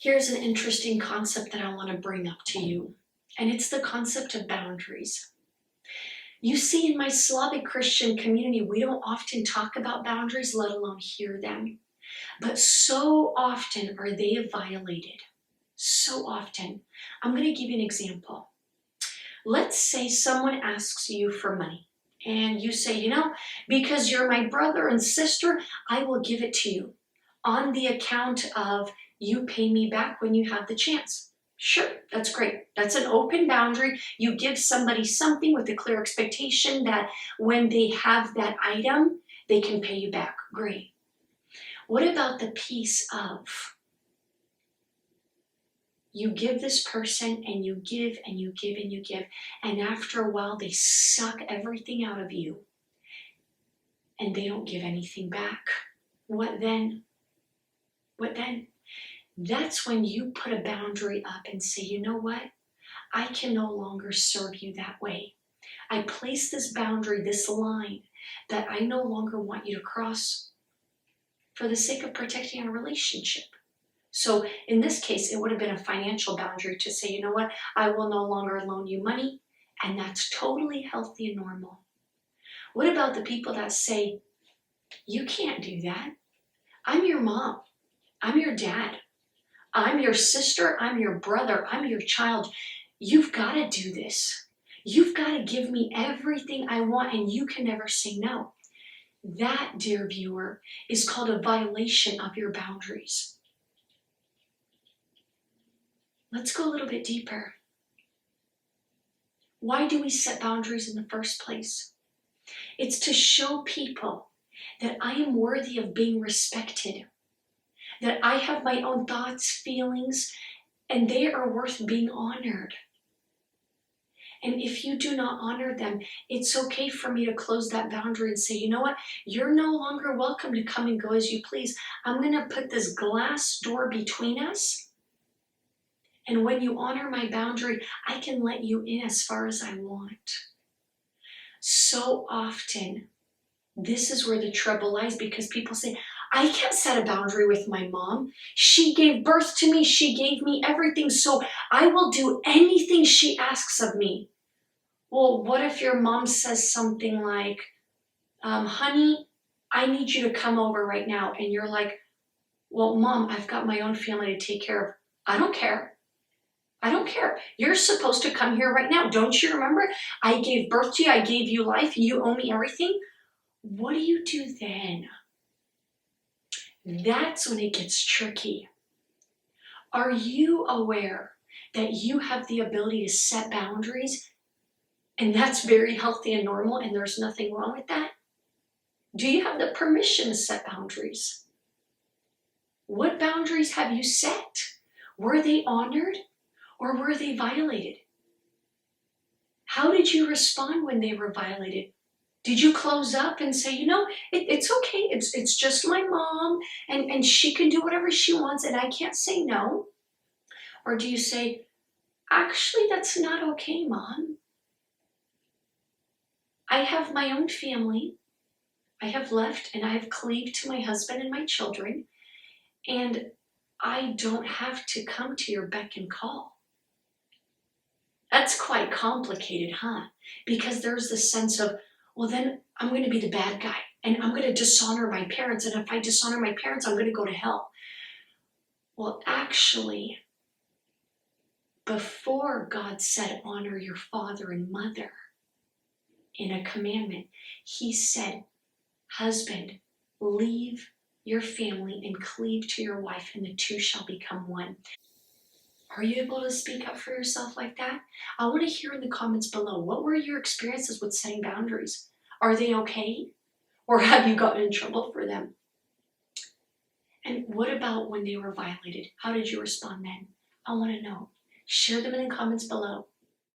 Here's an interesting concept that I want to bring up to you, and it's the concept of boundaries. You see, in my Slavic Christian community, we don't often talk about boundaries, let alone hear them. But so often are they violated. So often. I'm going to give you an example. Let's say someone asks you for money, and you say, because you're my brother and sister, I will give it to you on the account of you pay me back when you have the chance. Sure, that's great. That's an open boundary. You give somebody something with a clear expectation that when they have that item, they can pay you back. Great. What about the piece of you give this person and you give and you give and you give, and after a while they suck everything out of you and they don't give anything back? What then? What then? That's when you put a boundary up and say, you know what? I can no longer serve you that way. I place this boundary, this line that I no longer want you to cross for the sake of protecting our relationship. So in this case, it would have been a financial boundary to say, you know what? I will no longer loan you money, and that's totally healthy and normal. What about the people that say, you can't do that? I'm your mom. I'm your dad. I'm your sister, I'm your brother, I'm your child. You've got to do this. You've got to give me everything I want, and you can never say no. That, dear viewer, is called a violation of your boundaries. Let's go a little bit deeper. Why do we set boundaries in the first place? It's to show people that I am worthy of being respected, that I have my own thoughts, feelings, and they are worth being honored. And if you do not honor them, it's okay for me to close that boundary and say, you know what? You're no longer welcome to come and go as you please. I'm going to put this glass door between us. And when you honor my boundary, I can let you in as far as I want. So often, this is where the trouble lies, because people say, I can't set a boundary with my mom. She gave birth to me. She gave me everything. So I will do anything she asks of me. Well, what if your mom says something like, honey, I need you to come over right now. And you're like, well, mom, I've got my own family to take care of. I don't care. I don't care. You're supposed to come here right now. Don't you remember? I gave birth to you. I gave you life. You owe me everything. What do you do then? That's when it gets tricky. Are you aware that you have the ability to set boundaries? And that's very healthy and normal, and there's nothing wrong with that? Do you have the permission to set boundaries? What boundaries have you set? Were they honored or were they violated? How did you respond when they were violated? Did you close up and say, it's okay, it's just my mom, and she can do whatever she wants and I can't say no? Or do you say, actually, that's not okay, Mom. I have my own family. I have left and I have cleaved to my husband and my children, and I don't have to come to your beck and call. That's quite complicated, huh? Because there's this sense of, well, then I'm going to be the bad guy and I'm going to dishonor my parents. And if I dishonor my parents, I'm going to go to hell. Well, actually, before God said, honor your father and mother in a commandment, he said, husband, leave your family and cleave to your wife, and the two shall become one. Are you able to speak up for yourself like that? I want to hear in the comments below, what were your experiences with setting boundaries? Are they okay? Or have you gotten in trouble for them? And what about when they were violated? How did you respond then? I want to know. Share them in the comments below.